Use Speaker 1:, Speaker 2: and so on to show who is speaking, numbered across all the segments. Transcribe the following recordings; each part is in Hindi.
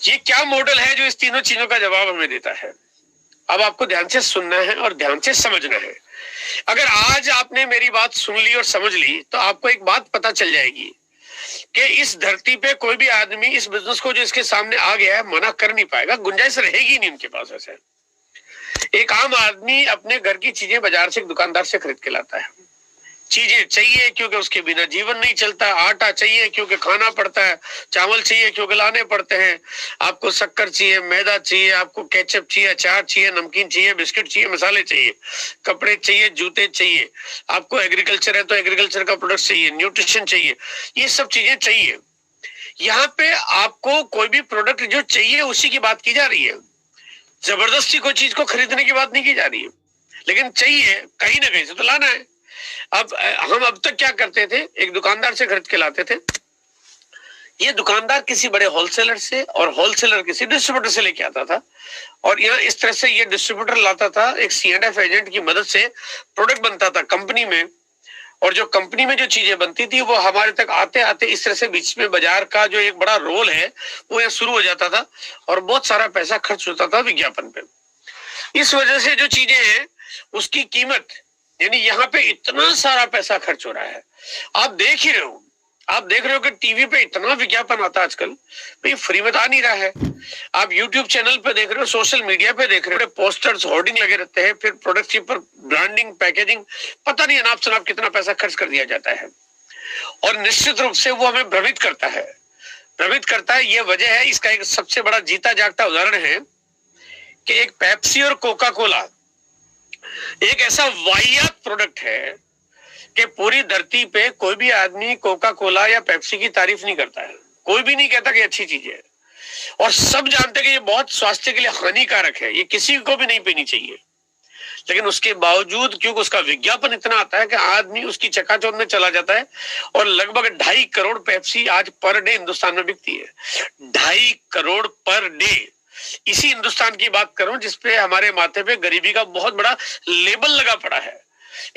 Speaker 1: ये क्या मॉडल है जो इस तीनों चीजों का जवाब हमें देता है? अब आपको ध्यान से सुनना है और ध्यान से समझना है। अगर आज आपने मेरी बात सुन ली और समझ ली तो आपको एक बात पता चल जाएगी कि इस धरती पे कोई भी आदमी इस बिजनेस को जो इसके सामने आ गया है मना कर नहीं पाएगा, गुंजाइश रहेगी नहीं उनके पास। ऐसे एक आम आदमी अपने घर की चीजें बाजार से एक दुकानदार से खरीद के लाता है। चीजें चाहिए क्योंकि उसके बिना जीवन नहीं चलता, आटा चाहिए क्योंकि खाना पड़ता है, चावल चाहिए क्योंकि लाने पड़ते हैं, आपको शक्कर चाहिए, मैदा चाहिए, आपको केचप चाहिए, अचार चाहिए, नमकीन चाहिए, बिस्किट चाहिए, मसाले चाहिए, कपड़े चाहिए, जूते चाहिए, आपको एग्रीकल्चर है तो एग्रीकल्चर का प्रोडक्ट चाहिए, न्यूट्रिशन चाहिए, ये सब चीजें चाहिए। यहाँ पे आपको कोई भी प्रोडक्ट जो चाहिए उसी की बात की जा रही है। जबरदस्ती कोई चीज को खरीदने की बात नहीं की जा रही है, लेकिन चाहिए कहीं ना कहीं से तो लाना है। अब हम अब तक क्या करते थे, एक दुकानदार से खरीद के लाते थे, ये दुकानदार किसी बड़े होलसेलर से और होलसेलर किसी डिस्ट्रीब्यूटर से लेके आता था, और यहाँ इस तरह से ये डिस्ट्रीब्यूटर लाता था, एक C&F एजेंट की मदद से प्रोडक्ट बनता था कंपनी में, और जो कंपनी में जो चीजें बनती थी वो हमारे तक आते आते इस तरह से बीच में बाजार का जो एक बड़ा रोल है वो यहाँ शुरू हो जाता था, और बहुत सारा पैसा खर्च होता था विज्ञापन पे। इस वजह से जो चीजें हैं उसकी कीमत, यानी यहाँ पे इतना सारा पैसा खर्च हो रहा है। आप देख ही रहे हो, आप देख रहे हो कि टीवी पे इतना विज्ञापन आता है आजकल, भाई फ्री में आ नहीं रहा है। आप यूट्यूब चैनल पे देख रहे हो, सोशल मीडिया पे देख रहे हो, पोस्टर्स होर्डिंग लगे रहते हैं, फिर प्रोडक्ट के ऊपर ब्रांडिंग, पैकेजिंग, पता नहीं अनाप शनाप कितना पैसा खर्च कर दिया जाता है, और निश्चित रूप से वो हमें भ्रमित करता है, भ्रमित करता है। ये वजह है, इसका एक सबसे बड़ा जीता जागता उदाहरण है कि एक पेप्सी और कोका कोला एक ऐसा वाहियात प्रोडक्ट है कि पूरी धरती पे कोई भी आदमी कोका कोला या पेप्सी की तारीफ नहीं करता है, कोई भी नहीं कहता कि अच्छी चीज है, और सब जानते हैं कि ये बहुत स्वास्थ्य के लिए हानिकारक है, ये किसी को भी नहीं पीनी चाहिए। लेकिन उसके बावजूद क्योंकि उसका विज्ञापन इतना आता है कि आदमी उसकी चकाचौंध में चला जाता है, और लगभग 2.5 करोड़ पेप्सी आज पर डे हिंदुस्तान में बिकती है। 2.5 करोड़ पर डे। इसी हिंदुस्तान की बात करूं जिसपे हमारे माथे पे गरीबी का बहुत बड़ा लेबल लगा पड़ा है।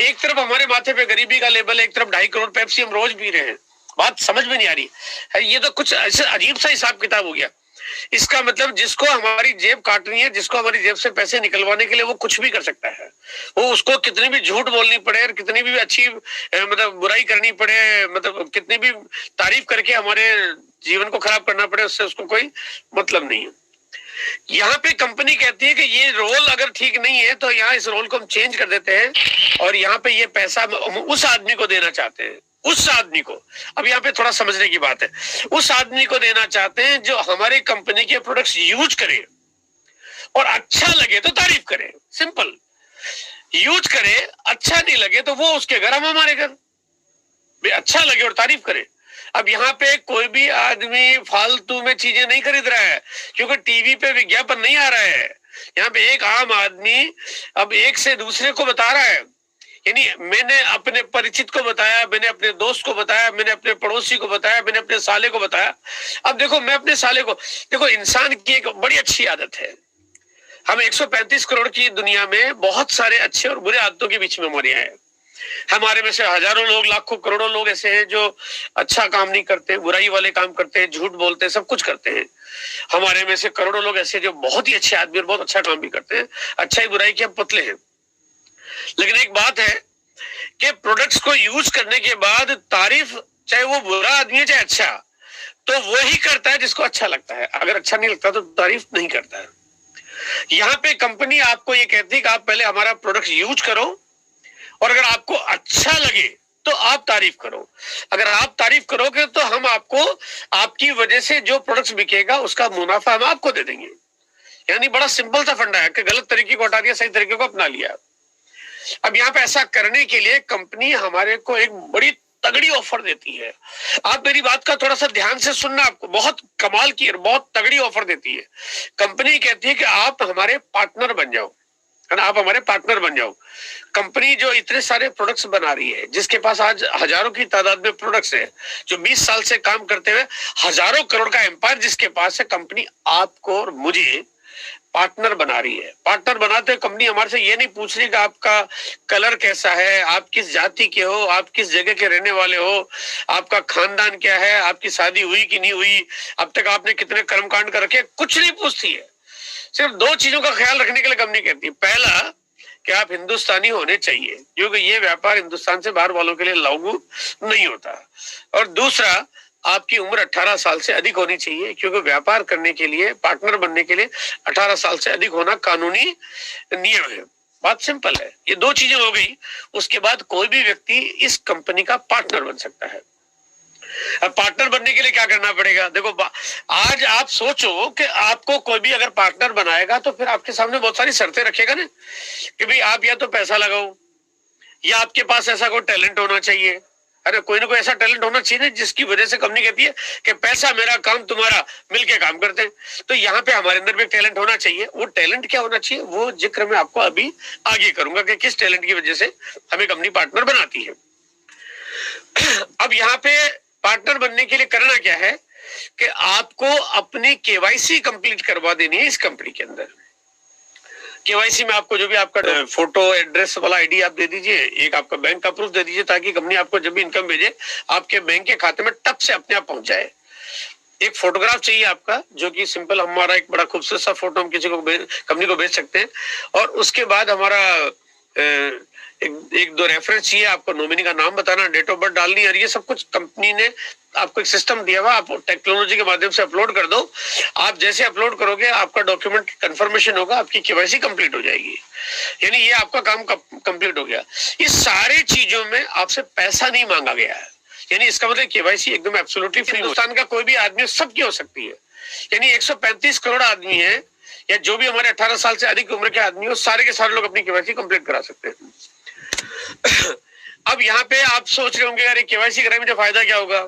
Speaker 1: एक तरफ हमारे माथे पे गरीबी का लेबल है, एक तरफ 2.5 करोड़ पेप्सी हम रोज पी रहे हैं। बात समझ में नहीं आ रही है, ये तो कुछ ऐसा अजीब सा हिसाब किताब हो गया। इसका मतलब जिसको हमारी जेब काटनी है, जिसको हमारी जेब से पैसे निकलवाने के लिए, वो कुछ भी कर सकता है। वो उसको कितनी भी झूठ बोलनी पड़े और कितनी भी अच्छी मतलब बुराई करनी पड़े, मतलब कितनी भी तारीफ करके हमारे जीवन को खराब करना पड़े, उससे उसको कोई मतलब नहीं है। यहाँ पे कंपनी कहती है कि ये रोल अगर ठीक नहीं है तो यहाँ इस रोल को हम चेंज कर देते हैं, और यहाँ पे ये पैसा उस आदमी को देना चाहते हैं, उस आदमी को। अब यहाँ पे थोड़ा समझने की बात है, उस आदमी को देना चाहते हैं जो हमारे कंपनी के प्रोडक्ट्स यूज करे और अच्छा लगे तो तारीफ करे, सिंपल। यूज करे, अच्छा नहीं लगे तो वो उसके घर, हम हमारे घर। अच्छा लगे और तारीफ करे। अब यहाँ पे कोई भी आदमी फालतू में चीजें नहीं खरीद रहा है क्योंकि टीवी पे विज्ञापन नहीं आ रहा है। यहाँ पे एक आम आदमी अब एक से दूसरे को बता रहा है, यानी मैंने अपने परिचित को बताया, मैंने अपने दोस्त को बताया, मैंने अपने पड़ोसी को बताया, मैंने अपने साले को बताया। अब देखो मैं अपने साले को, देखो इंसान की एक बड़ी अच्छी आदत है, हम 135 करोड़ की दुनिया में बहुत सारे अच्छे और बुरे आदतों के बीच में मरे हैं। हमारे में से हजारों लोग, लाखों करोड़ों लोग ऐसे हैं जो अच्छा काम नहीं करते, बुराई वाले काम करते हैं, झूठ बोलते हैं, सब कुछ करते हैं। हमारे में से करोड़ों लोग ऐसे जो बहुत ही अच्छे आदमी और बहुत अच्छा काम भी करते हैं। अच्छाई बुराई के हम पुतले हैं। लेकिन एक बात है कि प्रोडक्ट्स को यूज करने के बाद तारीफ, चाहे वो बुरा आदमी है चाहे अच्छा, तो वो ही करता है जिसको अच्छा लगता है। अगर अच्छा नहीं लगता तो तारीफ नहीं करता है। यहाँ पे कंपनी आपको ये कहती है कि आप पहले हमारा प्रोडक्ट यूज करो, और अगर आपको अच्छा लगे तो आप तारीफ करो। अगर आप तारीफ करोगे तो हम आपको, आपकी वजह से जो प्रोडक्ट्स बिकेगा उसका मुनाफा हम आपको दे देंगे। यानी बड़ा सिंपल सा फंडा है कि गलत तरीके को हटा दिया, सही तरीके को अपना लिया। अब यहाँ पे ऐसा करने के लिए कंपनी हमारे को एक बड़ी तगड़ी ऑफर देती है। आप मेरी बात का थोड़ा सा ध्यान से सुनना, आपको बहुत कमाल की, बहुत तगड़ी ऑफर देती है। कंपनी कहती है कि आप हमारे पार्टनर बन जाओ, है ना, आप हमारे पार्टनर बन जाओ। कंपनी जो इतने सारे प्रोडक्ट्स बना रही है, जिसके पास आज हजारों की तादाद में प्रोडक्ट्स है, जो 20 साल से काम करते हुए हजारों करोड़ का एम्पायर जिसके पास है, कंपनी आपको और मुझे पार्टनर बना रही है। पार्टनर बनाते हुए कंपनी हमारे से ये नहीं पूछ रही कि आपका कलर कैसा है, आप किस जाति के हो, आप किस जगह के रहने वाले हो, आपका खानदान क्या है, आपकी शादी हुई कि नहीं हुई, अब तक आपने कितने कर्मकांड कर रखे, कुछ नहीं पूछती है। सिर्फ दो चीजों का ख्याल रखने के लिए कंपनी कहती है। पहला कि आप हिंदुस्तानी होने चाहिए, क्योंकि ये व्यापार हिंदुस्तान से बाहर वालों के लिए लागू नहीं होता। और दूसरा, आपकी उम्र 18 साल से अधिक होनी चाहिए, क्योंकि व्यापार करने के लिए, पार्टनर बनने के लिए 18 साल से अधिक होना कानूनी नियम है। बात सिंपल है। ये दो चीजें हो गई, उसके बाद कोई भी व्यक्ति इस कंपनी का पार्टनर बन सकता है। अब पार्टनर बनने के लिए क्या करना पड़ेगा? देखो, आज आप सोचो कि आपको कोई भी अगर पार्टनर बनाएगा तो फिर आपके सामने बहुत सारी शर्तें रखेगा ना, कि भाई आप या तो पैसा लगाओ, या आपके पास ऐसा कोई टैलेंट होना चाहिए। अरे कोई ना कोई ऐसा टैलेंट होना चाहिए ना जिसकी वजह से कंपनी कहती है कि पैसा मेरा, काम तुम्हारा, मिलके काम करते हैं। तो यहाँ पे हमारे अंदर भी टैलेंट होना चाहिए। वो टैलेंट क्या होना चाहिए, वो जिक्र मैं आपको अभी आगे करूंगा कि किस टैलेंट की वजह से हमें कंपनी पार्टनर बनाती है। अब यहाँ पे पार्टनर बनने के लिए करना क्या है कि आपको अपनी केवाईसी कंप्लीट करवा देनी है इस कंपनी के अंदर। केवाईसी में आपको जो भी आपका फोटो, एड्रेस वाला आईडी आप दे दीजिए, एक आपका बैंक का प्रूफ दे दीजिए, ताकि कंपनी आपको जब भी इनकम भेजे आपके बैंक के खाते में टप से अपने आप पहुंच जाए। एक फोटोग्राफ चाहिए आपका, जो कि सिंपल हमारा एक बड़ा खूबसूरत सा फोटो हम किसी को कंपनी को भेज सकते हैं। और उसके बाद हमारा एक दो रेफरेंस चाहिए आपको, नॉमिनी का नाम बताना, डेट ऑफ बर्थ डालनी, और ये सब कुछ कंपनी ने आपको एक सिस्टम दिया हुआ, आप टेक्नोलॉजी के माध्यम से अपलोड कर दो। आप जैसे अपलोड करोगे आपका डॉक्यूमेंट कंफर्मेशन होगा, आपकी केवाईसी कंप्लीट हो जाएगी, यानी ये आपका काम कंप्लीट हो गया। इस सारी चीजों में आपसे पैसा नहीं मांगा गया है, यानी इसका मतलब केवाईसी एकदम एब्सोल्युटली फ्री। हिंदुस्तान का कोई भी आदमी सबकी हो सकती है, यानी 135 करोड़ आदमी है, या जो भी हमारे 18 साल से अधिक उम्र के आदमी हो, सारे के सारे लोग अपनी केवाईसी कंप्लीट करा सकते हैं। अब यहाँ पे आप सोच रहे होंगे, अरे केवाईसी कराने में जो फायदा क्या होगा?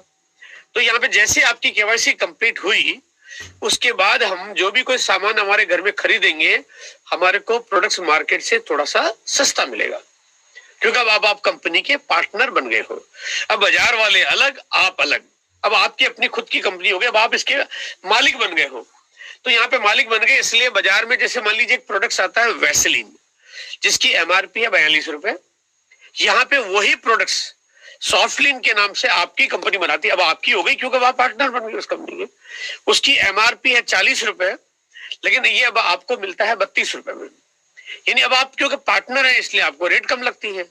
Speaker 1: तो यहाँ पे जैसे आपकी केवाईसी कंप्लीट हुई, उसके बाद हम जो भी कोई सामान हमारे घर में खरीदेंगे, हमारे को प्रोडक्ट्स मार्केट से थोड़ा सा सस्ता मिलेगा, क्योंकि अब आप कंपनी के पार्टनर बन गए हो। अब बाजार वाले अलग, आप अलग, अब आपकी अपनी खुद की कंपनी हो गई, अब आप इसके मालिक बन गए हो। तो यहाँ पे मालिक बन गए, इसलिए बाजार में जैसे मान लीजिए एक प्रोडक्ट आता है वैसलीन, जिसकी एमआरपी है 42 रुपए, यहाँ पे वही प्रोडक्ट्स सॉफ्टलिन के नाम से आपकी कंपनी बनाती है। अब आपकी हो गई क्योंकि आप पार्टनर बन गए उस कंपनी के। उसकी एमआरपी है 40 रुपए, लेकिन ये अब आपको मिलता है 32 रुपए में, यानी अब आप क्योंकि पार्टनर है इसलिए आपको रेट कम लगती है।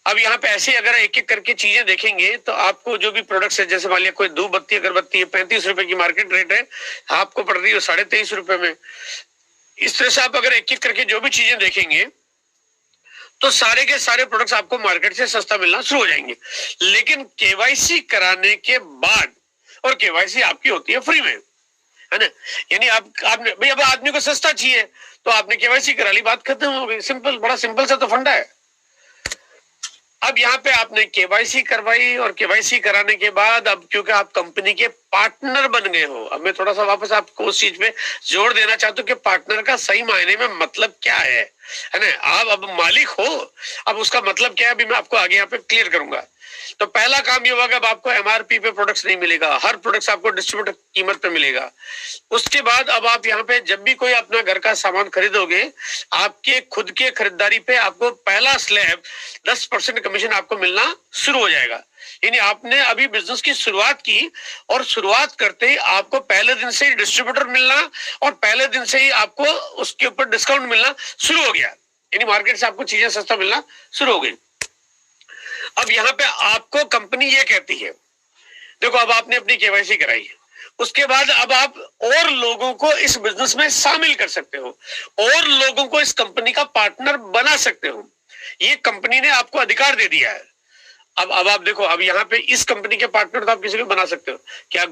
Speaker 1: अब यहाँ पे ऐसे अगर एक एक करके चीजें देखेंगे तो आपको जो भी प्रोडक्ट्स है, जैसे मान लिया कोई धूप बत्ती अगरबत्ती है, 35 रुपए की मार्केट रेट है, आपको पड़ रही है 23.5 रुपए में। इस तरह से आप अगर एक एक करके जो भी चीजें देखेंगे तो सारे के सारे प्रोडक्ट्स आपको मार्केट से सस्ता मिलना शुरू हो जाएंगे। लेकिन केवाईसी कराने के बाद, और केवाईसी आपकी होती है फ्री में, है ना, यानी आपने भाई अब आदमी को सस्ता चाहिए तो आपने केवाईसी करा ली, बात खत्म हो गई। सिंपल, बड़ा सिंपल सा तो फंडा है। अब यहाँ पे आपने केवाईसी करवाई, और केवाईसी कराने के बाद अब क्योंकि आप कंपनी के पार्टनर बन गए हो, अब मैं थोड़ा सा वापस आपको उस चीज पे जोर देना चाहता हूँ कि पार्टनर का सही मायने में मतलब क्या है ना। आप अब मालिक हो, अब उसका मतलब क्या है अभी मैं आपको आगे यहाँ पे क्लियर करूंगा। तो पहला काम ये होगा, अब आपको एमआरपी पे प्रोडक्ट्स नहीं मिलेगा, हर प्रोडक्ट्स आपको डिस्ट्रीब्यूटर कीमत पे मिलेगा। उसके बाद अब आप यहाँ पे जब भी कोई अपना घर का सामान खरीदोगे, आपके खुद के खरीदारी पे आपको पहला स्लैब 10% कमीशन आपको मिलना शुरू हो जाएगा। यानी आपने अभी बिजनेस की शुरुआत की, और शुरुआत करते ही आपको पहले दिन से ही डिस्ट्रीब्यूटर मिलना, और पहले दिन से ही आपको उसके ऊपर डिस्काउंट मिलना शुरू हो गया, यानी मार्केट से आपको चीजें सस्ता मिलना शुरू हो गई। अब यहाँ पे आपको कंपनी ये कहती है, देखो अब आपने अपनी केवाईसी कराई है, उसके बाद अब आप और लोगों को इस बिजनेस में शामिल कर सकते हो, और लोगों को इस कंपनी का पार्टनर बना सकते हो। ये कंपनी ने आपको अधिकार दे दिया है। अब आप देखो, अब यहाँ पे इस कंपनी के पार्टनर तो आप किसी को बना सकते हो। क्या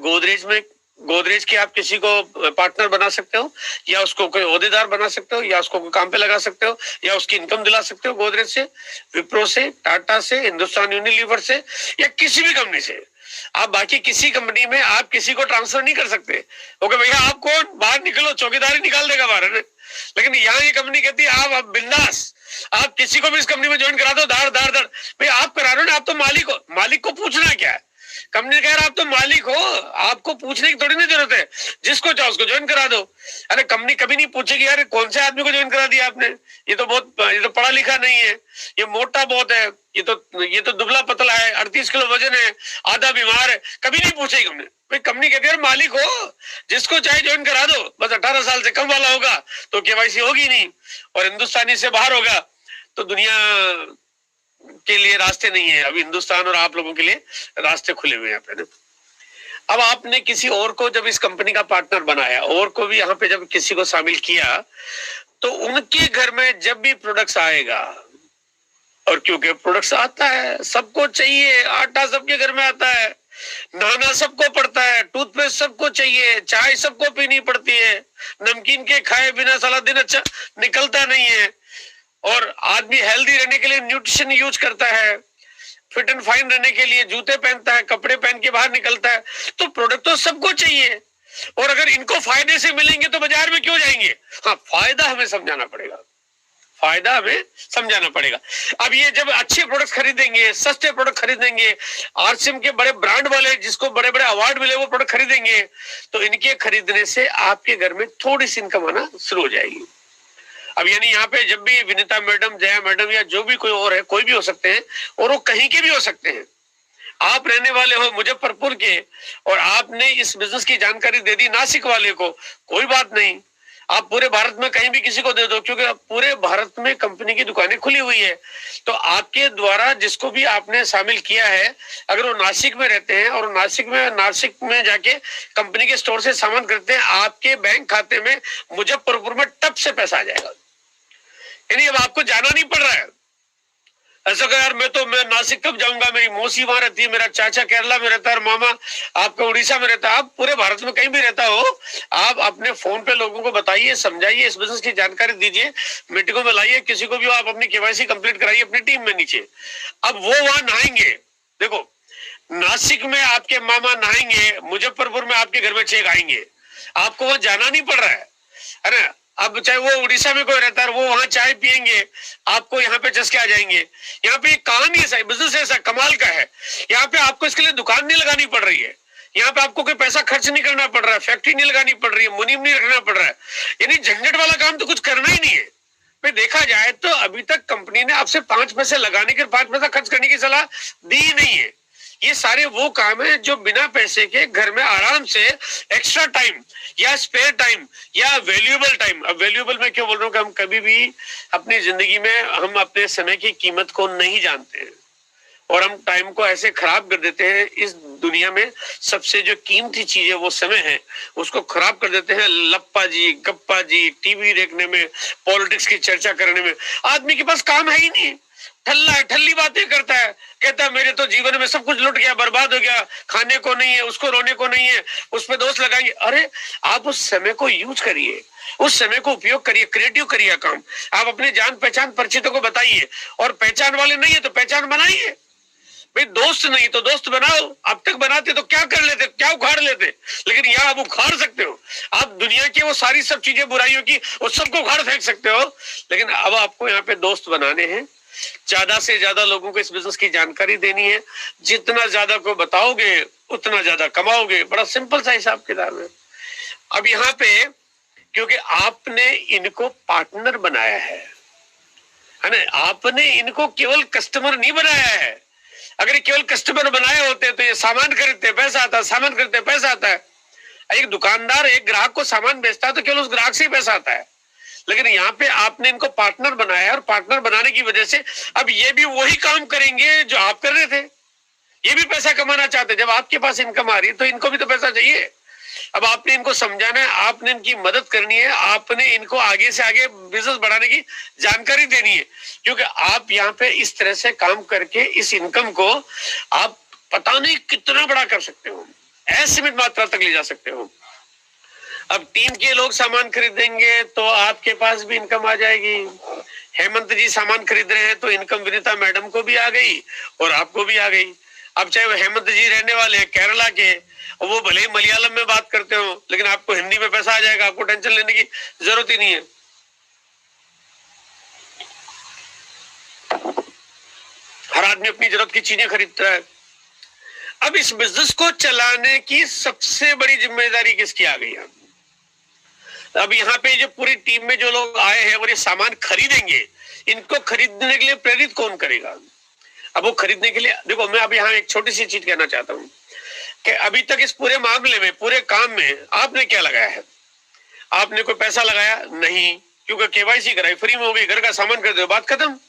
Speaker 1: गोदरेज के आप किसी को पार्टनर बना सकते हो, या उसको कोई ओहदेदार बना सकते हो, या उसको कोई काम पे लगा सकते हो, या उसकी इनकम दिला सकते हो गोदरेज से, विप्रो से, टाटा से, हिंदुस्तान यूनिलीवर से, या किसी भी कंपनी से। आप बाकी किसी कंपनी में आप किसी को ट्रांसफर नहीं कर सकते। ओके भैया, आप कौन, बाहर निकलो, चौकीदारी निकाल देगा बाहर, है। लेकिन यहाँ ये कंपनी कहती है आप बिंदास, आप किसी को भी इस कंपनी में ज्वाइन करा दो, दार दार दार। भाई आप करा रहे हो ना, आप तो मालिक हो, मालिक को पूछना क्या है। कंपनी ने कहा यार आप तो मालिक हो, आपको पूछने की थोड़ी ना जरूरत है, जिसको चाहो उसको ज्वाइन करा दो। अरे कंपनी कभी नहीं पूछेगी यार कौन से आदमी को ज्वाइन करा दिया आपने, ये तो पढ़ा लिखा नहीं है, ये मोटा बहुत है, ये तो दुबला पतला है, 38 किलो वजन है, आधा बीमार है, कभी नहीं पूछेगी कंपनी। भाई कंपनी कहती है यार मालिक हो, जिसको चाहे ज्वाइन करा दो, बस 18 साल से कम वाला होगा तो केवाईसी होगी नहीं, और हिंदुस्तानी से बाहर होगा तो दुनिया के लिए रास्ते नहीं है। अभी हिंदुस्तान और आप लोगों के लिए रास्ते खुले हुए हैं यहाँ पे। अब आपने किसी और को जब इस कंपनी का पार्टनर बनाया, और को भी यहाँ पे जब किसी को शामिल किया, तो उनके घर में जब भी प्रोडक्ट्स आएगा, और क्योंकि प्रोडक्ट्स आता है, सबको चाहिए, आटा सबके घर में आता है, नहाना सबको पड़ता है, टूथपेस्ट सबको चाहिए, चाय सबको पीनी पड़ती है, नमकीन के खाए बिना सारा दिन अच्छा निकलता नहीं है, और आदमी हेल्दी रहने के लिए न्यूट्रिशन यूज करता है, फिट एंड फाइन रहने के लिए जूते पहनता है, कपड़े पहन के बाहर निकलता है, तो प्रोडक्ट तो सबको चाहिए। और अगर इनको फायदे से मिलेंगे तो बाजार में क्यों जाएंगे? हाँ, फायदा हमें समझाना पड़ेगा, फायदा हमें समझाना पड़ेगा। अब ये जब अच्छे प्रोडक्ट खरीदेंगे, सस्ते प्रोडक्ट खरीदेंगे, आरसीएम के बड़े ब्रांड वाले जिसको बड़े बड़े अवार्ड मिले वो प्रोडक्ट खरीदेंगे, तो इनके खरीदने से आपके घर में थोड़ी सी इनकम आना शुरू हो जाएगी। अब यानी यहाँ पे जब भी विनीता मैडम, जया मैडम या जो भी कोई और है, कोई भी हो सकते हैं, और वो कहीं के भी हो सकते हैं, आप रहने वाले हो मुजफ्फरपुर के और आपने इस बिजनेस की जानकारी दे दी नासिक वाले को, कोई बात नहीं, आप पूरे भारत में कहीं भी किसी को दे दो, क्योंकि पूरे भारत में कंपनी की दुकानें खुली हुई है। तो आपके द्वारा जिसको भी आपने शामिल किया है, अगर वो नासिक में रहते हैं और नासिक में जाके कंपनी के स्टोर से सामान खरीदते हैं, आपके बैंक खाते में मुजफ्फरपुर में टप से पैसा आ जाएगा। यानी अब आपको जाना नहीं पड़ रहा है। ऐसा कह यार मैं नासिक कब जाऊंगा, मेरी मौसी वहां रहती है, मेरा चाचा केरला में रहता है और मामा आपका उड़ीसा में रहता है। आप पूरे भारत में कहीं भी रहता हो, आप अपने फोन पे लोगों को बताइए, समझाइए, इस बिजनेस की जानकारी दीजिए, मीटिंगों में लाइए, किसी को भी आप अपनी केवाईसी कंप्लीट कराइए अपनी टीम में नीचे। अब वो वहां नहाएंगे, देखो नासिक में आपके मामा नहाएंगे, मुजफ्फरपुर में आपके घर में चेक आएंगे, आपको वहां जाना नहीं पड़ रहा है ना। अब चाहे वो उड़ीसा में कोई रहता है, वो वहां चाय पियेंगे, आपको यहाँ पे चस्के आ जाएंगे। यहाँ पे कहानी ऐसा, बिजनेस ऐसा कमाल का है, यहाँ पे आपको इसके लिए दुकान नहीं लगानी पड़ रही है, यहाँ पे आपको कोई पैसा खर्च नहीं करना पड़ रहा है, फैक्ट्री नहीं लगानी पड़ रही है, मुनीम नहीं रखना पड़ रहा है, यानी झंझट वाला काम तो कुछ करना ही नहीं है। भाई देखा जाए तो अभी तक कंपनी ने आपसे 5 पैसे लगाने के 5 पैसा खर्च करने की सलाह दी नहीं है। ये सारे वो काम है जो बिना पैसे के घर में आराम से एक्स्ट्रा टाइम या स्पेयर टाइम या वैल्यूएबल टाइम, अब वैल्यूएबल मैं क्यों बोल रहा हूँ कि हम कभी भी अपनी जिंदगी में हम अपने समय की कीमत को नहीं जानते हैं और हम टाइम को ऐसे खराब कर देते हैं। इस दुनिया में सबसे जो कीमती चीज है वो समय है, उसको खराब कर देते हैं लप्पा जी, गप्पा जी, टीवी देखने में, पॉलिटिक्स की चर्चा करने में। आदमी के पास काम है ही नहीं, ठल्ला है, ठल्ली बातें करता है, कहता है मेरे तो जीवन में सब कुछ लुट गया, बर्बाद हो गया, खाने को नहीं है, उसको रोने को नहीं है, उस पर दोष लगाएंगे। अरे आप उस समय को यूज करिए, उस समय को उपयोग करिए, क्रिएटिव करिए काम। आप अपने जान पहचान परिचितों को बताइए, और पहचान वाले नहीं है तो पहचान बनाइए। भाई दोस्त नहीं तो दोस्त बनाओ। अब तक बनाते तो क्या कर लेते, क्या उखाड़ लेते, लेकिन यहाँ आप उखाड़ सकते हो। आप दुनिया की वो सारी सब चीजें बुराइयों की उस सबको उखाड़ फेंक सकते हो, लेकिन अब आपको यहाँ पे दोस्त बनाने हैं। ज्यादा से ज्यादा लोगों को इस बिजनेस की जानकारी देनी है, जितना ज्यादा को बताओगे उतना ज्यादा कमाओगे। बड़ा सिंपल सा हिसाब किताब है। अब यहाँ पे क्योंकि आपने इनको पार्टनर बनाया है ना, आपने इनको केवल कस्टमर नहीं बनाया है। अगर ये केवल कस्टमर बनाए होते तो ये सामान खरीदते पैसा आता, सामान खरीदते पैसा आता है। एक दुकानदार एक ग्राहक को सामान बेचता है तो केवल उस ग्राहक से ही पैसा आता है, लेकिन यहाँ पे आपने इनको पार्टनर बनाया है और पार्टनर बनाने की वजह से अब ये भी वही काम करेंगे जो आप कर रहे थे। ये भी पैसा कमाना चाहते, जब आपके पास इनकम आ रही है तो इनको भी तो पैसा चाहिए। अब आपने इनको समझाना है, आपने इनकी मदद करनी है, आपने इनको आगे से आगे बिजनेस बढ़ाने की जानकारी देनी है, क्योंकि आप यहाँ पे इस तरह से काम करके इस इनकम को आप पता नहीं कितना बड़ा कर सकते हो, असीमित मात्रा तक ले जा सकते हो। अब टीम के लोग सामान खरीदेंगे तो आपके पास भी इनकम आ जाएगी। हेमंत जी सामान खरीद रहे हैं तो इनकम विनीता मैडम को भी आ गई और आपको भी आ गई। अब चाहे वो हेमंत जी रहने वाले केरला के, वो भले ही मलयालम में बात करते हो, लेकिन आपको हिंदी में पैसा आ जाएगा, आपको टेंशन लेने की जरूरत ही नहीं है। हर आदमी अपनी जरूरत की चीजें खरीदता है। अब इस बिजनेस को चलाने की सबसे बड़ी जिम्मेदारी किसकी आ गई है? अब यहाँ पे जो पूरी टीम में जो लोग आए हैं और ये सामान खरीदेंगे, इनको खरीदने के लिए प्रेरित कौन करेगा? अब वो खरीदने के लिए, देखो मैं अब यहाँ एक छोटी सी चीज कहना चाहता हूँ कि अभी तक इस पूरे मामले में, पूरे काम में आपने क्या लगाया है? आपने कोई पैसा लगाया? नहीं, क्योंकि केवाईसी कराई, फ्री में हो गई, घर का सामान खरीदो, बात खत्म।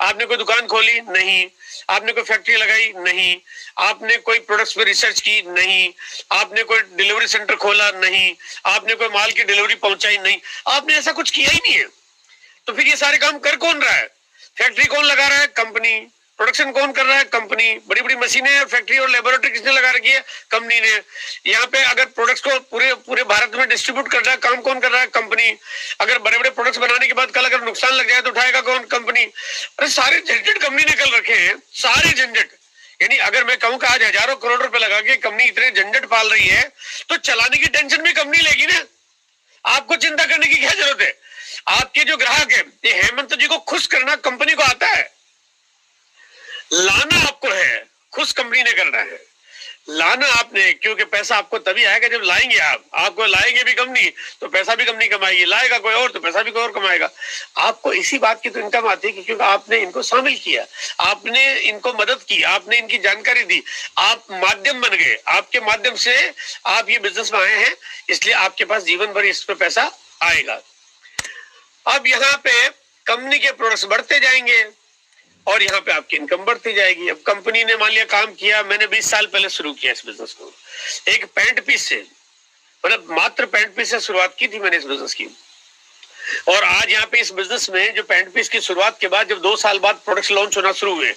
Speaker 1: आपने कोई दुकान खोली? नहीं। आपने कोई फैक्ट्री लगाई? नहीं। आपने कोई प्रोडक्ट्स पे रिसर्च की? नहीं। आपने कोई डिलीवरी सेंटर खोला? नहीं। आपने कोई माल की डिलीवरी पहुंचाई? नहीं। आपने ऐसा कुछ किया ही नहीं है। तो फिर ये सारे काम कर कौन रहा है? फैक्ट्री कौन लगा रहा है? कंपनी। प्रोडक्शन कौन कर रहा है? कंपनी। बड़ी बड़ी मशीनें, फैक्ट्री और लेबोरेटरी किसने लगा रखी है? कंपनी ने। यहाँ पे अगर प्रोडक्ट्स को पूरे पूरे भारत में डिस्ट्रीब्यूट कर रहा है, काम कौन कर रहा है? कंपनी। अगर बड़े बड़े प्रोडक्ट्स बनाने के बाद कल अगर नुकसान लग जाए तो उठाएगा कौन? कंपनी। अरे सारे झंझट कंपनी ने कल रखे हैं, सारे झंझट। यानी अगर मैं कहूँ कि आज हजारों करोड़ रुपए लगा के कंपनी इतने झंझट पाल रही है, तो चलाने की टेंशन भी कंपनी लेगी ना। आपको चिंता करने की क्या जरूरत है? आपके जो ग्राहक है, ये हेमंत जी को खुश करना कंपनी को आता है, लाना आपको है, खुश कंपनी ने करना है। लाना आपने, क्योंकि पैसा आपको तभी आएगा जब लाएंगे आप। आपको लाएंगे भी कंपनी तो पैसा भी कंपनी कमाएगी, लाएगा कोई और तो पैसा भी कोई और कमाएगा। आपको इसी बात की तो इनकम आती है कि क्योंकि आपने इनको शामिल किया, आपने इनको मदद की, आपने इनकी जानकारी दी, आप माध्यम बन गए, आपके माध्यम से आप ये बिजनेस में आए हैं, इसलिए आपके पास जीवन भर इस पे पैसा आएगा। अब यहाँ पे कंपनी के प्रोडक्ट्स बढ़ते जाएंगे और यहाँ पे आपकी इनकम बढ़ती जाएगी। अब कंपनी ने मान लिया काम किया, मैंने 20 साल पहले शुरू किया इस बिजनेस को, एक पैंट पीस से, मतलब मात्र पैंट पीस से शुरुआत की थी मैंने इस बिजनेस की। और आज यहाँ पे इस बिजनेस में जो पैंट पीस की शुरुआत के बाद जब 2 साल बाद प्रोडक्ट्स लॉन्च होना शुरू हुए,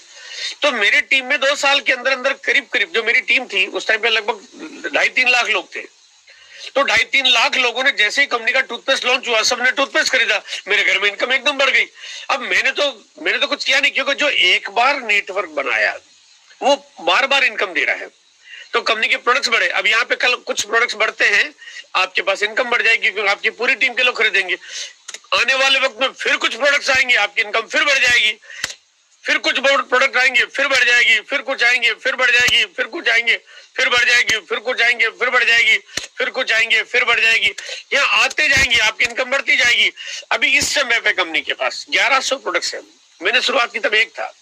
Speaker 1: तो मेरी टीम में 2 साल के अंदर अंदर करीब करीब, जो मेरी टीम थी उस टाइम पे लगभग 2.5-3 लाख लोग थे। तो 2.5-3 लाख लोगों ने जैसे ही कंपनी का टूथपेस्ट लॉन्च हुआ, सबने टूथपेस्ट खरीदा, मेरे घर में इनकम एकदम बढ़ गई। अब मैंने तो कुछ किया नहीं, क्योंकि जो एक बार नेटवर्क बनाया वो बार बार इनकम दे रहा है। तो कंपनी के प्रोडक्ट्स बढ़े। अब यहाँ पे कल कुछ प्रोडक्ट्स बढ़ते हैं, आपके पास इनकम बढ़ जाएगी, क्योंकि आपकी पूरी टीम के लोग खरीदेंगे। आने वाले वक्त में फिर कुछ प्रोडक्ट्स आएंगे, आपकी इनकम फिर बढ़ जाएगी। फिर कुछ प्रोडक्ट आएंगे, फिर बढ़ जाएगी, फिर कुछ आएंगे, फिर बढ़ जाएगी, फिर कुछ आएंगे, फिर बढ़ जाएगी, फिर कुछ आएंगे, फिर बढ़ जाएगी, फिर कुछ आएंगे, फिर बढ़ जाएगी। यहाँ आते जाएंगे, आपकी इनकम बढ़ती जाएगी। अभी इस समय पे कंपनी के पास 1100 प्रोडक्ट्स हैं। मैंने शुरुआत की तब एक था।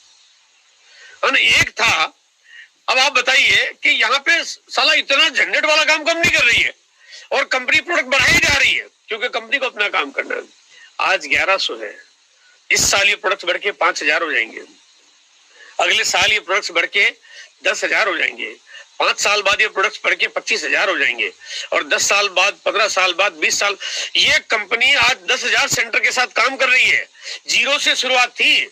Speaker 1: अब आप बताइए कि यहाँ पे साला इतना झंझट वाला काम कंपनी कर रही है और कंपनी प्रोडक्ट बढ़ाई जा रही है, क्योंकि कंपनी को अपना काम करना है। आज 1100 है, इस साल ये प्रोडक्ट्स बढ़ के 5000 हो जाएंगे, अगले साल ये प्रोडक्ट्स बढ़ के 10,000 हो जाएंगे, 5 साल बाद ये प्रोडक्ट्स बढ़ के 25,000 हो जाएंगे, और 10 साल बाद, 15 साल बाद, 20 साल। ये कंपनी आज 10,000 सेंटर के साथ काम कर रही है। जीरो से शुरुआत थी।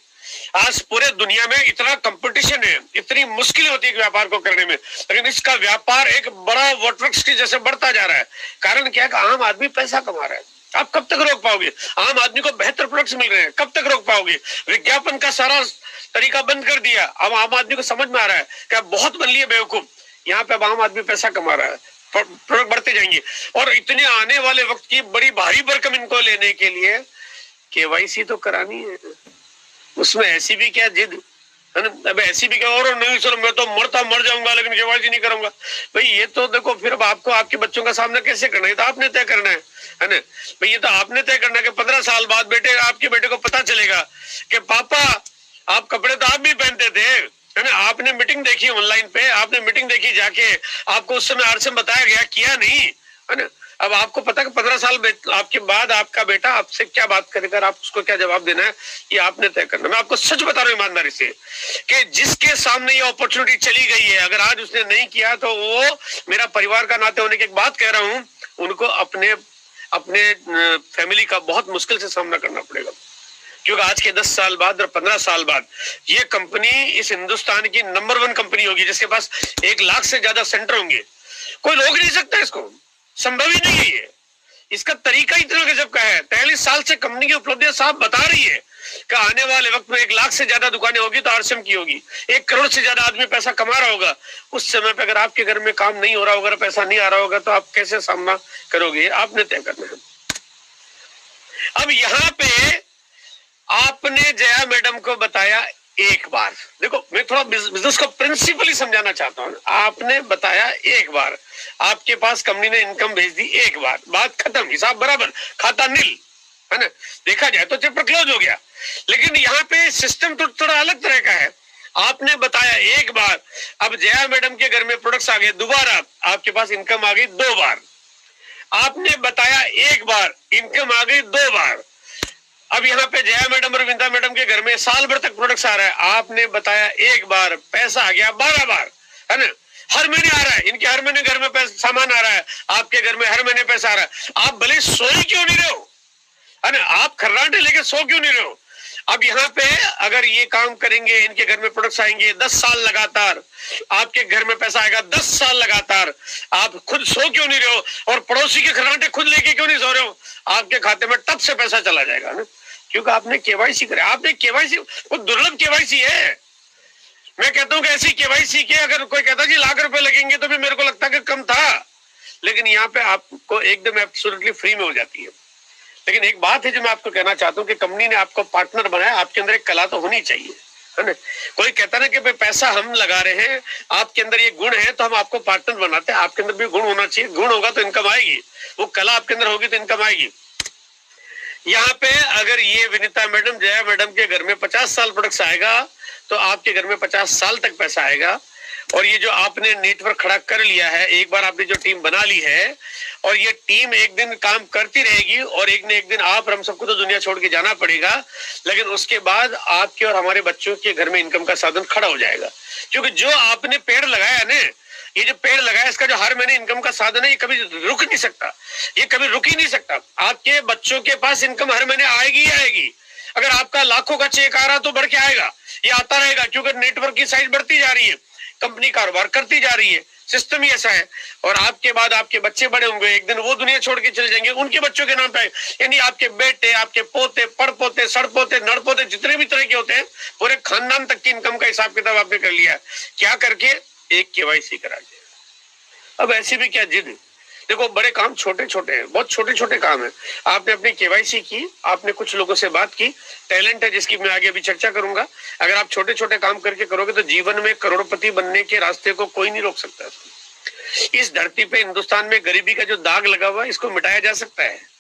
Speaker 1: आज पूरे दुनिया में इतना कंपटीशन है, इतनी मुश्किल होती है व्यापार को करने में, लेकिन इसका व्यापार एक बड़ा वॉटरवर्क्स की जैसे बढ़ता जा रहा है। कारण क्या है? आम आदमी पैसा कमा रहा है। आप कब तक रोक पाओगे? आम आदमी को बेहतर प्रोडक्ट्स मिल रहे हैं, कब तक रोक पाओगे? विज्ञापन का सारा तरीका बंद कर दिया। अब आम आदमी को समझ में आ रहा है कि बहुत बन लिए बेवकूफ, यहाँ पे अब आम आदमी पैसा कमा रहा है, प्रोडक्ट बढ़ते जाएंगे। और इतने आने वाले वक्त की बड़ी भारी भरकम इनको लेने के लिए केवाईसी तो करानी है, उसमें ऐसी भी क्या जिद है ना। अब ऐसी भी क्या, और नहीं सर मैं तो मर जाऊंगा लेकिन केवाईसी नहीं करूंगा। भाई ये तो देखो, फिर अब आपको आपके बच्चों का सामना कैसे करना है, तो आपने तय करना है ना भाई। ये तो आपने तय करना है कि 15 साल बाद आपके बेटे को पता चलेगा कि पापा आप कपड़े तो आप भी पहनते थे, है ना। आपने मीटिंग देखी ऑनलाइन पे, आपने मीटिंग देखी जाके, आपको उस समय आरसीएम बताया गया, किया नहीं, है ना। अब आपको पता कि 15 साल आपके बाद आपका बेटा आपसे क्या बात करेगा, आप उसको क्या जवाब देना है, ये आपने तय करना। मैं आपको सच बता रहा हूँ ईमानदारी से कि जिसके सामने ये अपॉर्चुनिटी चली गई है, अगर आज उसने नहीं किया तो वो, मेरा परिवार का नाते होने की एक बात कह रहा हूँ, उनको अपने फैमिली का बहुत मुश्किल से सामना करना पड़ेगा। क्योंकि आज के 10 साल बाद और 15 साल बाद ये कंपनी इस हिंदुस्तान की नंबर 1 कंपनी होगी, जिसके पास 1 लाख से ज्यादा सेंटर होंगे। कोई रोक नहीं सकता इसको, संभव ही नहीं है ये। इसका तरीका इतना गजब का है। 43 साल से कंपनी की उपलब्धियां साफ बता रही है कि आने वाले वक्त में 1 लाख से ज्यादा दुकानें होगी तो आरसीएम की होगी, 1 करोड़ से ज्यादा आदमी पैसा कमा रहा होगा। उस समय पे अगर आपके घर में काम नहीं हो रहा होगा, पैसा नहीं आ रहा होगा, तो आप कैसे सामना करोगे, आपने तय करना है। अब यहाँ पे आपने जया मैडम को बताया एक बार। देखो मैं थोड़ा बिजनेस को प्रिंसिपली समझाना चाहता हूँ। आपने बताया एक बार, आपके पास कंपनी ने इनकम भेज दी एक बार, बात खत्म, हिसाब बराबर, खाता नील, है ना। देखा जाए तो चैप्टर क्लोज हो गया। लेकिन यहाँ पे सिस्टम तो थोड़ा अलग तरह का है। आपने बताया एक बार, अब जया मैडम के घर में प्रोडक्ट्स आ गए दोबारा, आपके पास इनकम आ गई दो बार। आपने बताया एक बार, इनकम आ गई दो बार। अब यहाँ पे जया मैडम और विंदा मैडम के घर में साल भर तक प्रोडक्ट्स आ रहा है। आपने बताया एक बार, पैसा आ गया 12 बार, है ना। हर महीने आ रहा है, इनके हर महीने घर में पैसा सामान आ रहा है, आपके घर में हर महीने पैसा आ रहा है। आप भले सोए क्यों नहीं रहे हो, है ना, आप खर्राटे लेके सो क्यों नहीं रहे हो। अब यहाँ पे अगर ये काम करेंगे, इनके घर में प्रोडक्ट्स आएंगे 10 साल लगातार, आपके घर में पैसा आएगा 10 साल लगातार, आप खुद सो क्यों नहीं रहे हो और पड़ोसी के खर्राटे खुद लेके क्यों नहीं सो रहे हो, आपके खाते में टप से पैसा चला जाएगा ना, क्योंकि आपने केवाईसी करा। आपने केवाईसी, वो दुर्लभ केवाईसी है। मैं कहता हूँ कि ऐसी केवाईसी के अगर कोई कहता जी लाख रुपए लगेंगे तो भी मेरे को लगता है कि कम था, लेकिन यहाँ पे आपको एकदम एब्सोल्युटली फ्री में हो जाती है। लेकिन एक बात है जो मैं आपको कहना चाहता हूँ कि कंपनी ने आपको पार्टनर बनाया, आपके अंदर एक कला तो होनी चाहिए, है ना। कोई कहता ना कि भाई पैसा हम लगा रहे हैं, आपके अंदर ये गुण है तो हम आपको पार्टनर बनाते हैं। आपके अंदर भी गुण होना चाहिए, गुण होगा तो इनकम आएगी, वो कला आपके अंदर होगी तो इनकम आएगी। यहाँ पे अगर ये विनीता मैडम, जया मैडम के घर में 50 साल प्रोडक्ट्स आएगा तो आपके घर में 50 साल तक पैसा आएगा। और ये जो आपने नेटवर्क खड़ा कर लिया है, एक बार आपने जो टीम बना ली है, और ये टीम एक दिन काम करती रहेगी और एक न एक दिन आप और हम सबको तो दुनिया छोड़ के जाना पड़ेगा, लेकिन उसके बाद आपके और हमारे बच्चों के घर में इनकम का साधन खड़ा हो जाएगा। क्योंकि जो आपने पेड़ लगाया ना, ये जो पेड़ लगाया इसका जो हर महीने इनकम का साधन है, ये कभी रुक नहीं सकता, ये कभी रुक ही नहीं सकता। आपके बच्चों के पास इनकम हर महीने आएगी ही आएगी। अगर आपका लाखों का चेक आ रहा तो बढ़ के आएगा, ये आता रहेगा, क्योंकि नेटवर्क की साइज बढ़ती जा रही है, कंपनी कारोबार करती जा रही है, सिस्टम ही ऐसा है। और आपके बाद आपके बच्चे बड़े होंगे, एक दिन वो दुनिया छोड़ के चले जाएंगे, उनके बच्चों के नाम पे, यानी आपके बेटे, आपके पोते, पड़पोते, सड़पोते, नड़पोते, जितने भी तरह के होते हैं, पूरे खानदान तक की इनकम का हिसाब किताब आपने कर लिया। क्या करके? एक केवाईसी करा के। अब ऐसी भी क्या जिद, देखो बड़े काम छोटे छोटे हैं, बहुत छोटे छोटे काम है। आपने अपनी केवाईसी की, आपने कुछ लोगों से बात की, टैलेंट है जिसकी मैं आगे अभी चर्चा करूंगा। अगर आप छोटे छोटे काम करके करोगे तो जीवन में करोड़पति बनने के रास्ते को कोई नहीं रोक सकता। इस धरती पे, हिंदुस्तान में गरीबी का जो दाग लगा हुआ है, इसको मिटाया जा सकता है।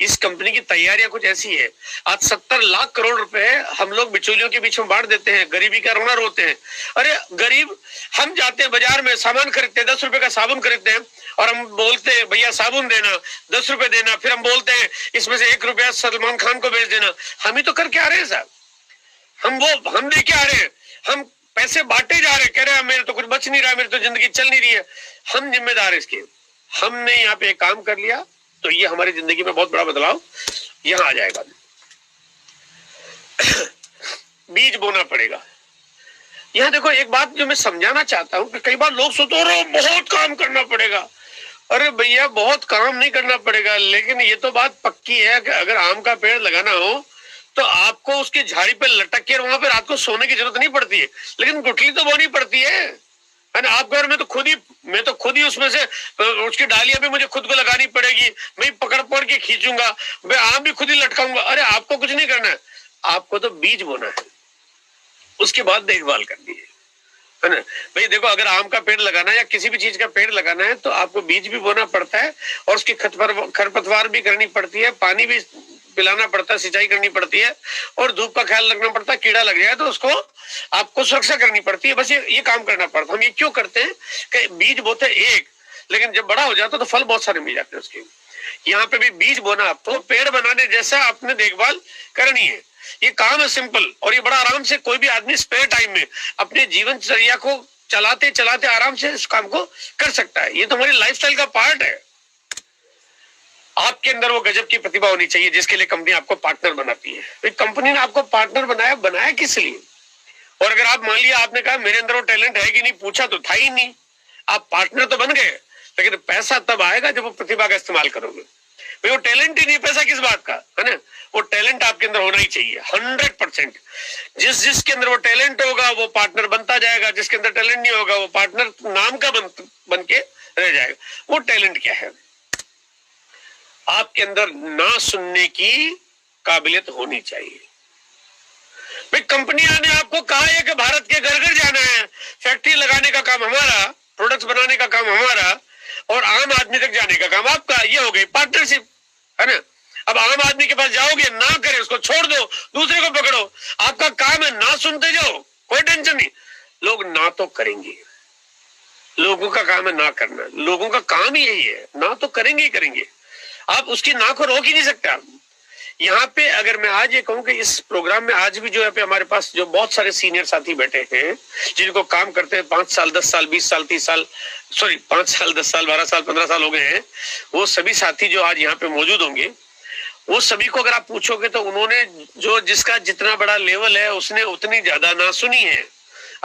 Speaker 1: इस कंपनी की तैयारियां कुछ ऐसी है, आज 70 लाख करोड़ रुपए हम लोग बिचौलियों के बीच में बांट देते हैं, गरीबी का रोना रोते हैं। अरे गरीब, हम जाते हैं बाजार में सामान खरीदते हैं, 10 रुपए का साबुन खरीदते हैं और हम बोलते हैं भैया साबुन देना, 10 रुपए देना, फिर हम बोलते हैं इसमें से 1 रुपया सलमान खान को भेज देना। हम ही तो करके आ रहे हैं साहब, हम दे के आ रहे हैं, हम पैसे बांटे जा रहे हैं, कह रहे हैं मेरे तो कुछ बच नहीं रहा, मेरी तो जिंदगी चल नहीं रही है। हम जिम्मेदार है इसके। हमने यहाँ पे एक काम कर लिया तो ये हमारी जिंदगी में बहुत बड़ा बदलाव यहाँ आ जाएगा। बीज बोना पड़ेगा। यहाँ देखो एक बात जो मैं समझाना चाहता हूँ कि कई बार लोग सोचते रहो बहुत काम करना पड़ेगा। अरे भैया बहुत काम नहीं करना पड़ेगा, लेकिन ये तो बात पक्की है कि अगर आम का पेड़ लगाना हो तो आपको उसकी झाड़ी पे लटक के वहां पे रात को सोने की जरूरत नहीं पड़ती है, लेकिन गुठली तो बोनी पड़ती है ना। आप घर में तो मैं तो खुद ही उसमें से उसकी डालियां भी मुझे खुद को लगानी पड़ेगी, मैं पकड़ पकड़ के खींचूंगा, मैं आम भी खुद ही लटकाऊंगा। अरे आपको कुछ नहीं करना है, आपको तो बीज बोना है, उसके बाद देखभाल करनी है ना। भाई देखो अगर आम का पेड़ लगाना है या किसी भी चीज का पेड़ लगाना है तो आपको बीज भी बोना पड़ता है और उसकी खरपतवार भी करनी पड़ती है, पानी भी पिलाना पड़ता है, सिंचाई करनी पड़ती है और धूप का ख्याल रखना पड़ता है। कीड़ा लग जाए तो उसको आपको सुरक्षा करनी पड़ती है। बस ये काम करना पड़ता है। हम ये क्यों करते हैं कि बीज बोते एक, लेकिन जब बड़ा हो जाता तो फल बहुत सारे मिल जाते हैं उसके। यहाँ पे भी बीज बोना, आपको पेड़ बनाने जैसा आपने देखभाल करनी है। ये काम है सिंपल और ये बड़ा आराम से कोई भी आदमी स्पेयर टाइम में अपने जीवनचर्या को चलाते चलाते आराम से इस काम को कर सकता है। ये तो हमारी लाइफस्टाइल का पार्ट है। आपके अंदर वो गजब की प्रतिभा होनी चाहिए जिसके लिए कंपनी आपको पार्टनर बनाती है। तो कंपनी ने आपको पार्टनर बनाया किस लिए? और अगर आप मान लिया आपने कहा मेरे अंदर वो टैलेंट है कि नहीं, पूछा तो था ही नहीं, आप पार्टनर तो बन गए, लेकिन पैसा तब आएगा जब वो प्रतिभा का इस्तेमाल करोगे। वो टैलेंट ही नहीं, पैसा किस बात का, है ना। वो टैलेंट आपके अंदर होना ही चाहिए 100%। जिसके अंदर वो टैलेंट होगा वो पार्टनर बनता जाएगा, जिसके अंदर टैलेंट नहीं होगा वो पार्टनर नाम का बन के रह जाएगा। वो टैलेंट क्या है? आपके अंदर ना सुनने की काबिलियत होनी चाहिए। भाई कंपनियां ने आपको कहा है कि भारत के घर घर जाना है, फैक्ट्री लगाने का काम हमारा, प्रोडक्ट्स बनाने का काम हमारा, और आम आदमी तक जाने का काम आपका। ये हो गई पार्टनरशिप, है ना। अब आम आदमी के पास जाओगे, ना करे उसको छोड़ दो, दूसरे को पकड़ो। आपका काम है ना सुनते जाओ, कोई टेंशन नहीं। लोग ना तो करेंगे, लोगों का काम है ना करना, लोगों का काम ही यही है, ना तो करेंगे ही करेंगे। आप उसकी ना को रोक ही नहीं सकते। आप यहाँ पे अगर मैं आज ये कहूं कि इस प्रोग्राम में आज भी जो है पे हमारे पास जो बहुत सारे सीनियर साथी बैठे हैं, जिनको काम करते हैं 5 साल 10 साल 20 साल 30 साल, सॉरी 5 साल 10 साल 12 साल 15 साल हो गए हैं, वो सभी साथी जो आज यहाँ पे मौजूद होंगे, वो सभी को अगर आप पूछोगे तो उन्होंने जो जिसका जितना बड़ा लेवल है उसने उतनी ज्यादा ना सुनी है।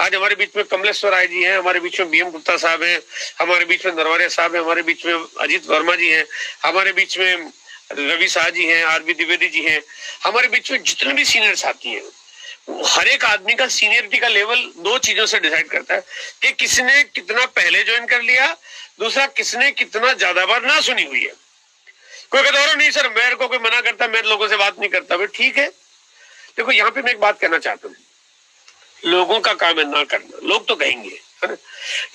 Speaker 1: आज हमारे बीच में कमलेश्वर राय जी हैं, हमारे बीच में बीएम गुप्ता साहब हैं, हमारे बीच में नरवारे साहब हैं, हमारे बीच में अजीत वर्मा जी हैं, हमारे बीच में रवि शाह जी हैं, आरबी द्विवेदी जी हैं, हमारे बीच में जितने भी सीनियर साथी हैं, हर एक आदमी का सीनियरिटी का लेवल 2 चीजों से डिसाइड करता है कि किसने कितना पहले ज्वाइन कर लिया, दूसरा किसने कितना ज्यादा बार ना सुनी हुई है। कोई कहता है नहीं सर मेरे को कोई मना करता, मैं लोगों से बात नहीं करता। भाई ठीक है, देखो यहाँ पे मैं एक बात कहना चाहता हूँ, लोगों का काम है ना करना, लोग तो कहेंगे, है ना।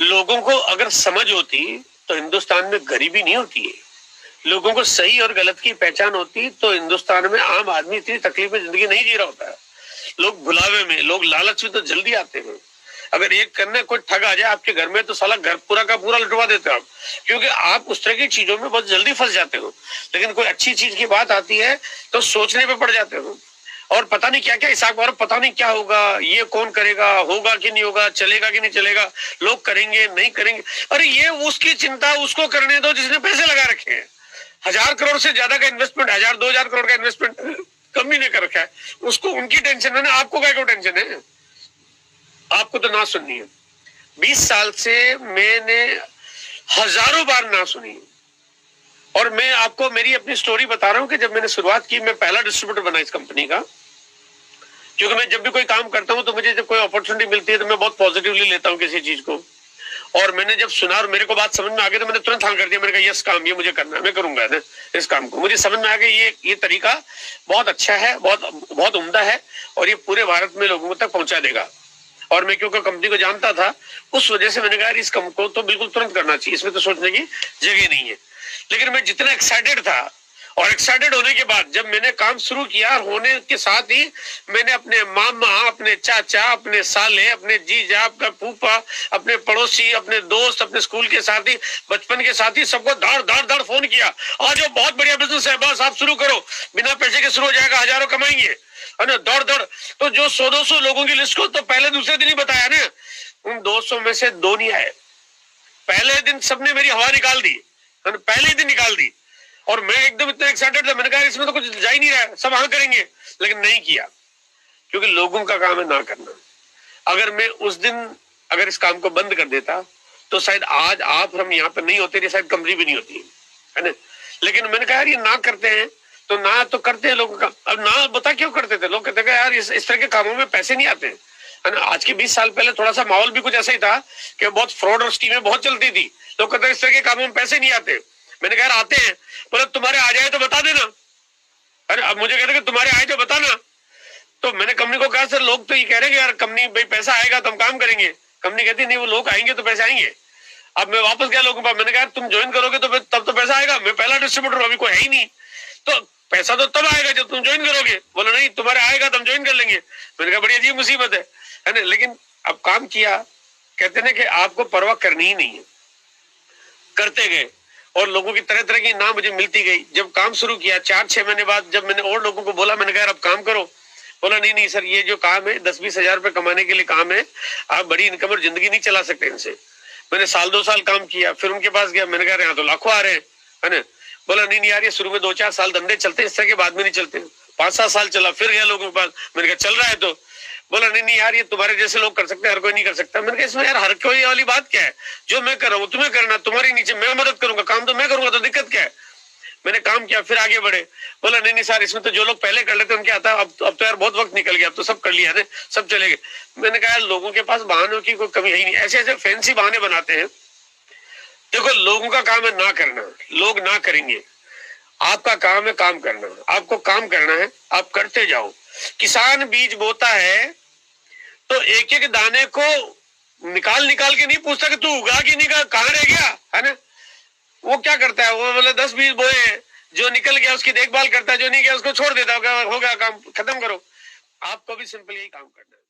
Speaker 1: लोगों को अगर समझ होती तो हिंदुस्तान में गरीबी नहीं होती है, लोगों को सही और गलत की पहचान होती तो हिंदुस्तान में आम आदमी इतनी तकलीफ में जिंदगी नहीं जी रहा होता है। लोग भुलावे में, लोग लालच में तो जल्दी आते हैं। अगर एक करने कोई ठग आ जाए आपके घर में तो साला घर पूरा का पूरा लुटवा देते हो आप, क्योंकि आप उस तरह की चीजों में बहुत जल्दी फंस जाते हो। लेकिन कोई अच्छी चीज की बात आती है तो सोचने पे पड़ जाते हो, और पता नहीं क्या क्या हिसाब, और पता नहीं क्या होगा, ये कौन करेगा, होगा कि नहीं होगा, चलेगा कि नहीं चलेगा, लोग करेंगे नहीं करेंगे। अरे ये उसकी चिंता उसको करने दो जिसने पैसे लगा रखे हैं। 1000 करोड़ से ज्यादा का इन्वेस्टमेंट, 1000-2000 करोड़ का इन्वेस्टमेंट कम ही नहीं कर रखा है, उसको उनकी टेंशन है ना, आपको क्या को टेंशन है। आपको तो ना सुननी है। 20 साल से मैंने हजारों बार ना सुनी, और मैं आपको मेरी अपनी स्टोरी बता रहा हूं कि जब मैंने शुरुआत की, मैं पहला डिस्ट्रीब्यूटर बना इस कंपनी का। क्योंकि मैं जब भी कोई काम करता हूं तो मुझे जब कोई अपॉर्चुनिटी मिलती है तो मैं बहुत पॉजिटिवली लेता हूं किसी चीज को। और मैंने जब सुना और मेरे को बात समझ में आ गई तो मैंने तुरंत हाँ कर दिया। मैंने कहा यस, काम ये मुझे करना है, मैं करूंगा ना इस काम को। मुझे समझ में आ गया ये तरीका बहुत अच्छा है, बहुत बहुत उम्दा है, और ये पूरे भारत में लोगों तक पहुंचा देगा। और मैं क्योंकि कंपनी को जानता था, उस वजह से मैंने कहा इस काम को तो बिल्कुल तुरंत करना चाहिए, इसमें तो सोचने की जगह नहीं है। लेकिन मैं जितना एक्साइटेड था, और एक्साइटेड होने के बाद जब मैंने काम शुरू किया, होने के साथ ही मैंने अपने मामा, अपने चाचा, अपने साले, अपने जीजा, अपना फूफा, अपने पड़ोसी, अपने दोस्त, अपने स्कूल के साथी, बचपन के साथी, सबको धाड़ धाड़ धाड़ फोन किया, आज बहुत बढ़िया बिजनेस है, बस आप शुरू करो, बिना पैसे के शुरू हो जाएगा, हजारों कमाएंगे, है ना। दौड़ दौड़, तो जो 100-200 लोगों की लिस्ट को तो पहले दूसरे दिन ही बताया ना, उन 200 में से 2 नहीं आए। पहले दिन सबने मेरी हवा निकाल दी, पहले ही दिन निकाल दी। और मैं एकदम इतना एक्साइटेड था, मैंने कहा इसमें तो कुछ जा ही नहीं रहा है, सब हाँ करेंगे, लेकिन नहीं किया, क्योंकि लोगों का काम है ना करना। अगर मैं उस दिन अगर इस काम को बंद कर देता तो शायद आज आप हम यहाँ पे नहीं होते, शायद कंपनी भी नहीं होती, है ना। लेकिन मैंने कहा यार ये ना करते हैं तो ना तो करते हैं लोगों का। अब ना बता क्यों करते थे, लोग कहते हैं यार इस तरह के कामों में पैसे नहीं आते, है ना। आज के 20 साल पहले थोड़ा सा माहौल भी कुछ ऐसा ही था कि बहुत फ्रॉड और स्कीमें बहुत चलती थी, लोग कहते हैं इस तरह के कामों में पैसे नहीं आते। मैंने कहा यार आते हैं, बोले तुम्हारे आ जाए तो बता देना। अरे अब मुझे कहते तुम्हारे आए तो बताना। तो मैंने कंपनी को कहा सर लोग तो ये कह रहे हैं यार कंपनी भाई पैसा आएगा तो हम काम करेंगे। कंपनी कहती नहीं वो लोग आएंगे तो पैसे आएंगे। अब मैं वापस गया लोगों के पास, मैंने कहा तुम ज्वाइन करोगे तो तब तो पैसा आएगा, मैं पहला डिस्ट्रीब्यूटर अभी कोई है ही नहीं, तो पैसा तो तब आएगा जब तुम ज्वाइन करोगे। बोला नहीं तुम्हारे आएगा तो हम ज्वाइन कर लेंगे। मैंने कहा बड़ी अजीब मुसीबत है ना। लेकिन अब काम किया, कहते ना कि आपको परवाह करनी ही नहीं है, करते गए और लोगों की तरह तरह की ना मुझे मिलती गई। जब काम शुरू किया 4-6 महीने बाद जब मैंने और लोगों को बोला, मैंने कहा अब काम करो, बोला नहीं नहीं सर ये जो काम है 10-20 हजार रुपए कमाने के लिए काम है, आप बड़ी इनकम और जिंदगी नहीं चला सकते इनसे। मैंने 1-2 साल काम किया, फिर उनके पास गया, मैंने कहा यहाँ तो लाखों आ रहे हैं, है ना। बोला नहीं नहीं यार ये शुरू में 2-4 साल धंधे चलते, इस तरह के बाद में नहीं चलते। 5-7 साल चला, फिर गया लोगों के पास, मैंने कहा चल रहा है तो। बोला नहीं नहीं यार ये तुम्हारे जैसे लोग कर सकते हैं, हर कोई नहीं कर सकता। मैंने कहा इसमें यार हर कोई वाली बात क्या है, जो मैं कर रहा हूँ तुम्हें करना, तुम्हारे नीचे मैं मदद करूंगा, काम तो मैं करूंगा, तो दिक्कत क्या है। मैंने काम किया, फिर आगे बढ़े। बोला नहीं नहीं सर इसमें तो जो लोग पहले कर लेते उनके आता, अब तो यार बहुत वक्त निकल गया, अब तो सब कर लिया है, सब चले गए। मैंने कहा यार लोगों के पास बहानों की कोई कमी है ही नहीं, ऐसे ऐसे फैंसी बहाने बनाते हैं। देखो लोगों का काम है ना करना, लोग ना करेंगे, आपका काम है काम करना। आपको काम करना है, आप करते जाओ। किसान बीज बोता है तो एक एक दाने को निकाल निकाल के नहीं पूछता कि तू उगा कि नहीं, कहाँ रह गया, है ना। वो क्या करता है, वो मतलब 10 बीज बोए, जो निकल गया उसकी देखभाल करता है, जो नहीं गया उसको छोड़ देता होगा, हो गया काम खत्म करो। आपको भी सिंपल यही काम करना है।